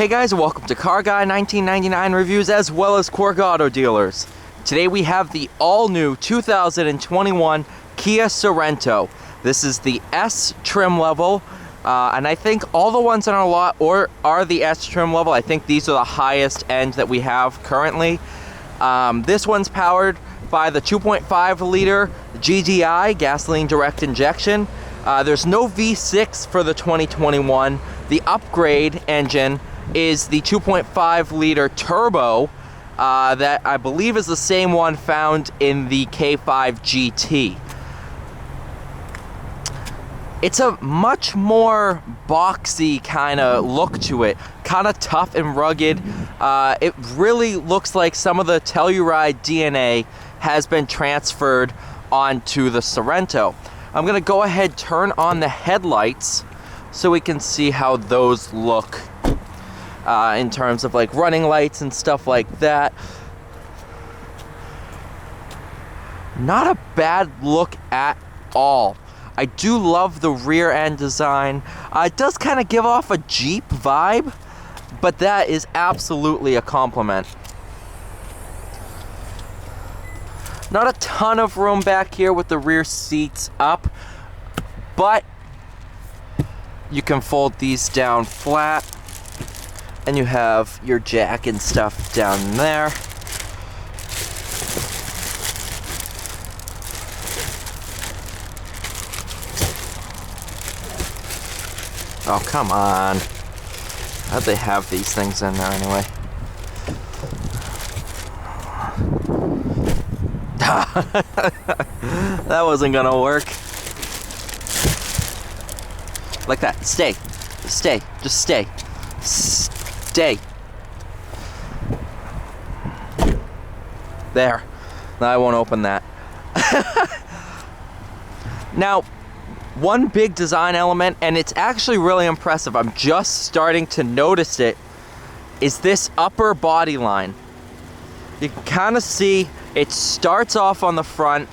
Hey guys, welcome to Car Guy 1999 Reviews as well as Cork Auto Dealers. Today we have the all-new 2021 Kia Sorrento. This is the S trim level, and I think all the ones on our lot are the S trim level. I think these are the highest end that we have currently. This one's powered by the 2.5 liter GDI, gasoline direct injection. There's no V6 for the 2021. The upgrade engine is the 2.5 liter turbo that I believe is the same one found in the K5 GT. It's a much more boxy kind of look to it, kind of tough and rugged. It really looks like some of the Telluride DNA has been transferred onto the Sorrento. I'm gonna go ahead, turn on the headlights so we can see how those look in terms of like running lights and stuff like that. Not a bad look at all. I do love the rear end design. It does kind of give off a Jeep vibe, but that is absolutely a compliment. Not a ton of room back here with the rear seats up, but you can fold these down flat and you have your jack and stuff down there. Oh, come on. How'd they have these things in there anyway? That wasn't gonna work. Like that. Stay. Stay. Just stay. Stay. There. Now I won't open that. Now, one big design element, and it's actually really impressive, I'm just starting to notice it, is this upper body line. You can kind of see it starts off on the front,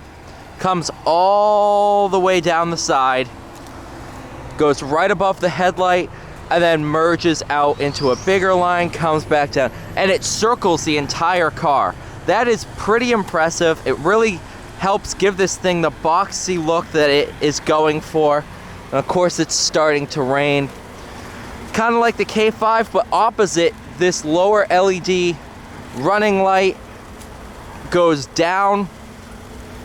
comes all the way down the side, goes right above the headlight, and then merges out into a bigger line, comes back down, and it circles the entire car. That is pretty impressive. It really helps give this thing the boxy look that it is going for. And of course, it's starting to rain. Kind of like the K5, but opposite. This lower LED running light goes down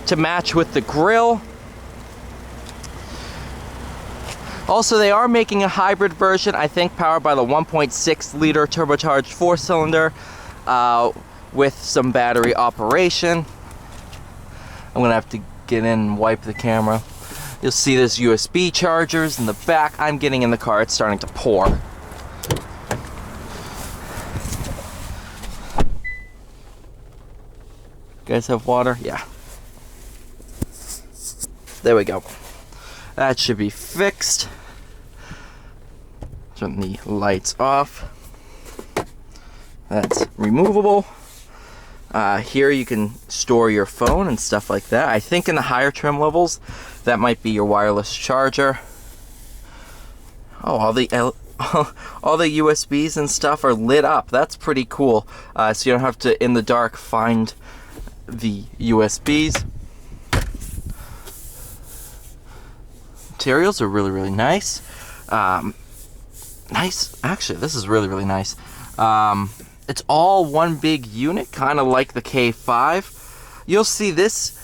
to match with the grille. Also, they are making a hybrid version, I think powered by the 1.6 liter turbocharged 4-cylinder with some battery operation. I'm gonna have to get in and wipe the camera. You'll see there's USB chargers in the back. I'm getting in the car, it's starting to pour. You guys have water? Yeah. There we go. That should be fixed. Turn the lights off. That's removable. Here you can store your phone and stuff like that. I think in the higher trim levels, that might be your wireless charger. Oh, all the USBs and stuff are lit up. That's pretty cool. So you don't have to, in the dark, find the USBs. Materials are really, really nice. Actually, this is really, really nice. It's all one big unit, kind of like the K5. You'll see this,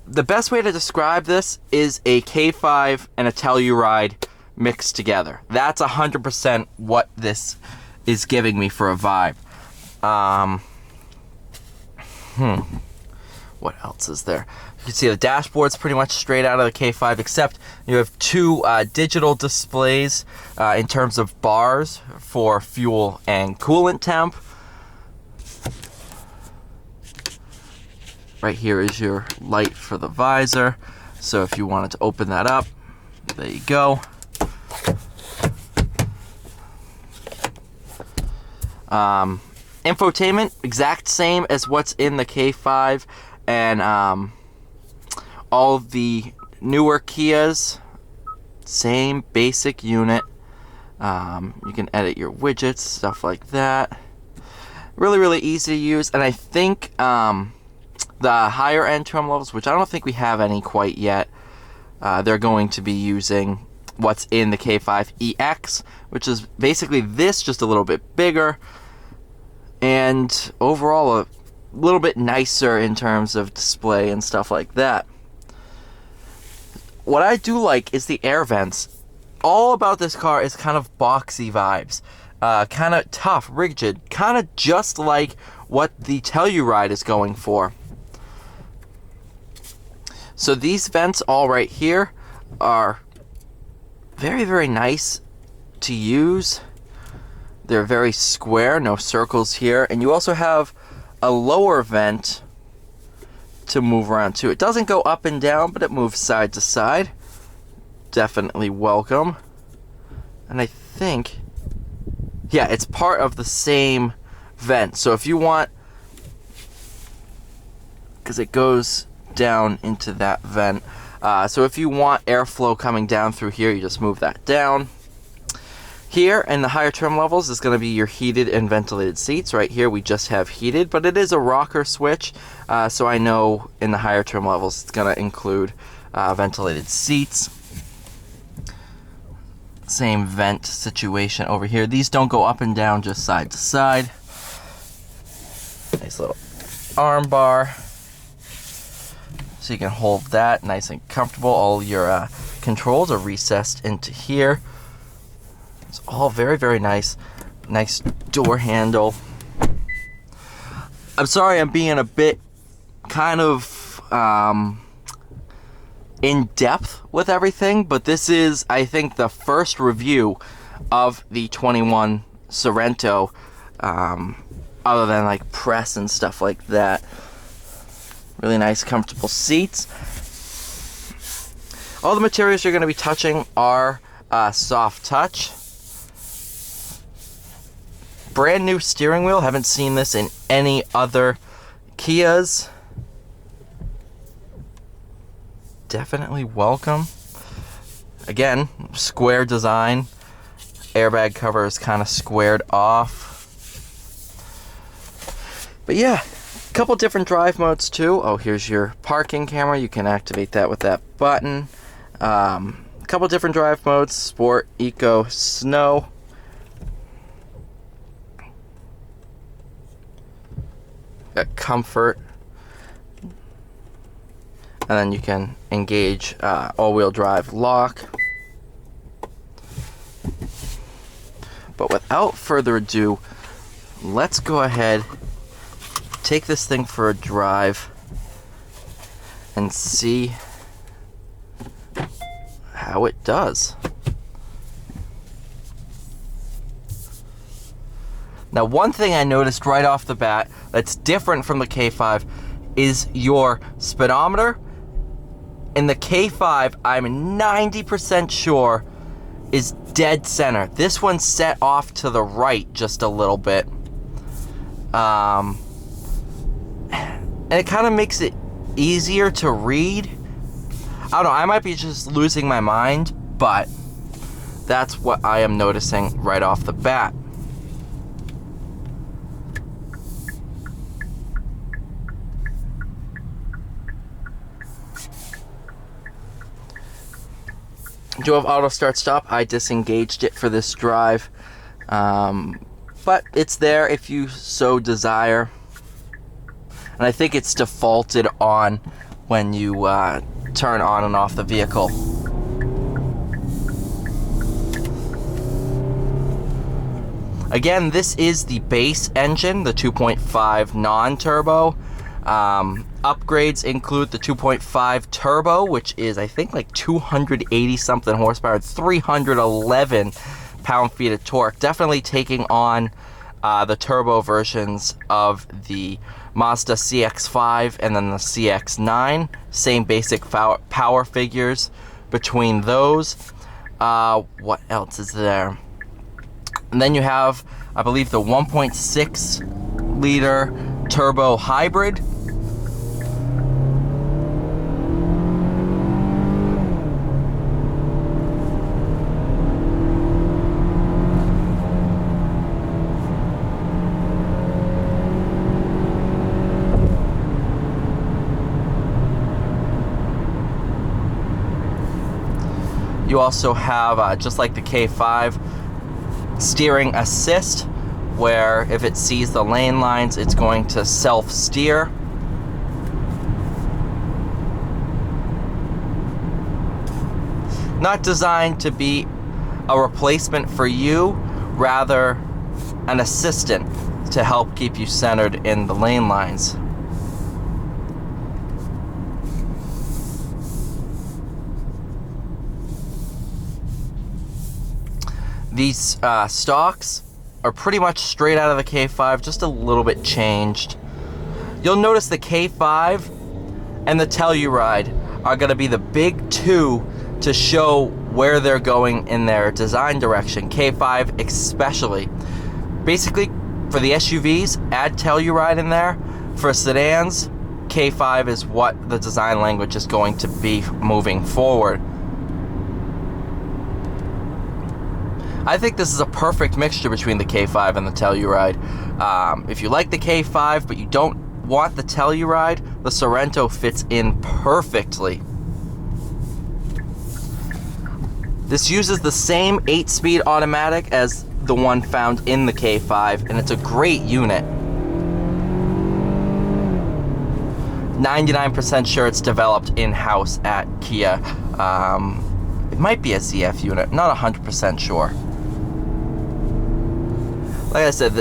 the best way to describe this is a K5 and a Telluride mixed together. That's 100% what this is giving me for a vibe. What else is there? You can see the dashboard's pretty much straight out of the K5, except you have two digital displays in terms of bars for fuel and coolant temp. Right here is your light for the visor. So if you wanted to open that up, there you go. Infotainment, exact same as what's in the K5, and all the newer Kias, same basic unit. You can edit your widgets, stuff like that. Really, really easy to use. And I think the higher end trim levels, which I don't think we have any quite yet, they're going to be using what's in the K5EX, which is basically this, just a little bit bigger, and overall a little bit nicer in terms of display and stuff like that. What I do like is the air vents. All about this car is kind of boxy vibes. Kind of tough, rigid, kind of just like what the Telluride is going for. So these vents all right here are very, very nice to use. They're very square, no circles here. And you also have a lower vent to move around too. It doesn't go up and down, but it moves side to side. Definitely welcome. And I think, yeah, it's part of the same vent. So if you want, because it goes down into that vent. So if you want airflow coming down through here, you just move that down. Here in the higher trim levels is going to be your heated and ventilated seats. Right here we just have heated, but it is a rocker switch. So I know in the higher trim levels it's going to include ventilated seats. Same vent situation over here. These don't go up and down, just side to side. Nice little arm bar. So you can hold that nice and comfortable. All your controls are recessed into here. It's all very, very nice. Nice door handle. I'm sorry I'm being a bit kind of in depth with everything, but this is, I think, the first review of the 21 Sorento, other than like press and stuff like that. Really nice, comfortable seats. All the materials you're going to be touching are soft touch. Brand new steering wheel. Haven't seen this in any other Kias. Definitely welcome. Again, square design. Airbag cover is kind of squared off. But yeah, a couple different drive modes too. Oh, here's your parking camera. You can activate that with that button. A couple different drive modes: Sport, Eco, Snow. Got Comfort. And then you can engage all-wheel drive lock. But without further ado, let's go ahead, take this thing for a drive, and see how it does. Now, one thing I noticed right off the bat that's different from the K5 is your speedometer. In the K5, I'm 90% sure is dead center. This one's set off to the right just a little bit. And it kind of makes it easier to read. I don't know, I might be just losing my mind, but that's what I am noticing right off the bat. Do have auto start stop. I disengaged it for this drive, but it's there if you so desire, and I think it's defaulted on when you turn on and off the vehicle. Again, this is the base engine, the 2.5 non-turbo. Upgrades include the 2.5 turbo, which is, I think, like 280 something horsepower, 311 pound-feet of torque. Definitely taking on the turbo versions of the Mazda CX-5 and then the CX-9. Same basic power figures between those. What else is there? And then you have, I believe, the 1.6 liter turbo hybrid. You also have, just like the K5, steering assist, where if it sees the lane lines, it's going to self-steer. Not designed to be a replacement for you, rather an assistant to help keep you centered in the lane lines. These stalks are pretty much straight out of the K5, just a little bit changed. You'll notice the K5 and the Telluride are going to be the big two to show where they're going in their design direction. K5 especially. Basically, for the SUVs, add Telluride in there. For sedans, K5 is what the design language is going to be moving forward. I think this is a perfect mixture between the K5 and the Telluride. If you like the K5 but you don't want the Telluride, the Sorento fits in perfectly. This uses the same 8-speed automatic as the one found in the K5, and it's a great unit. 99% sure it's developed in-house at Kia. It might be a ZF unit, not 100% sure. Like I said,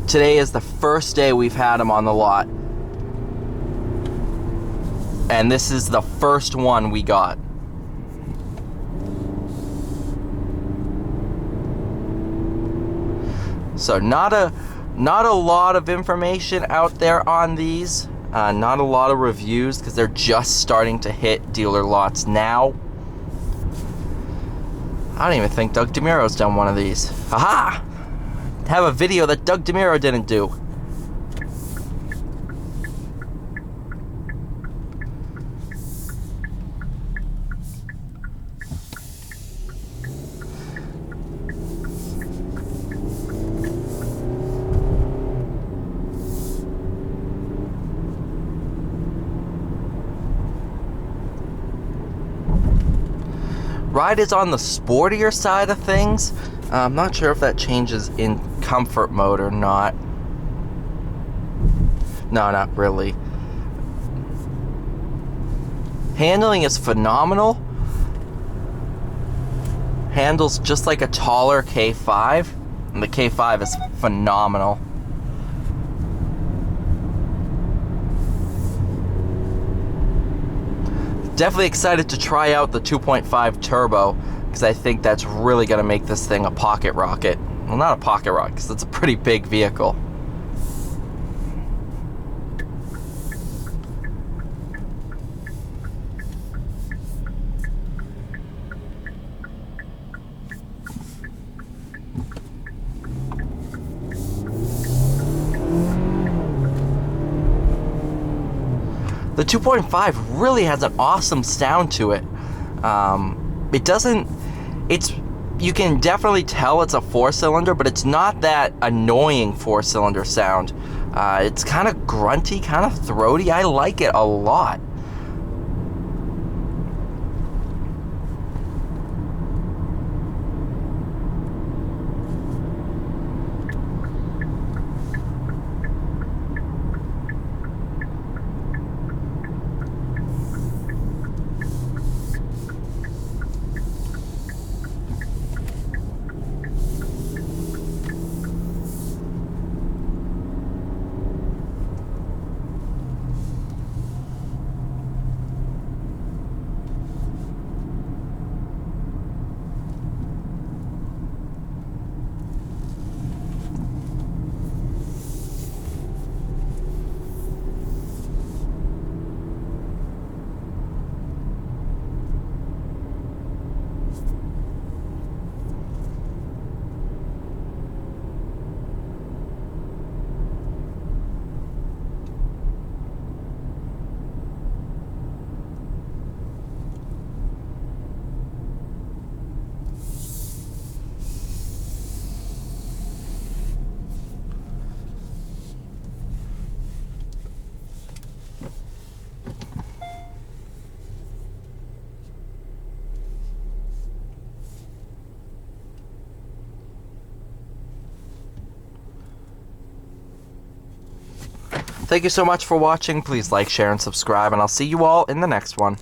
today is the first day we've had them on the lot. And this is the first one we got. So not a lot of information out there on these. Not a lot of reviews because they're just starting to hit dealer lots now. I don't even think Doug DeMuro's done one of these. Haha! Have a video that Doug DeMuro didn't do. Ride is on the sportier side of things. I'm not sure if that changes in comfort mode or not. No, not really. Handling is phenomenal. Handles just like a taller K5, and the K5 is phenomenal. Definitely excited to try out the 2.5 turbo, because I think that's really going to make this thing a pocket rocket. Well, not a pocket rocket, because it's a pretty big vehicle. The 2.5 really has an awesome sound to it. You can definitely tell it's a 4-cylinder, but it's not that annoying 4-cylinder sound. It's kind of grunty, kind of throaty. I like it a lot. Thank you so much for watching. Please like, share, and subscribe, and I'll see you all in the next one.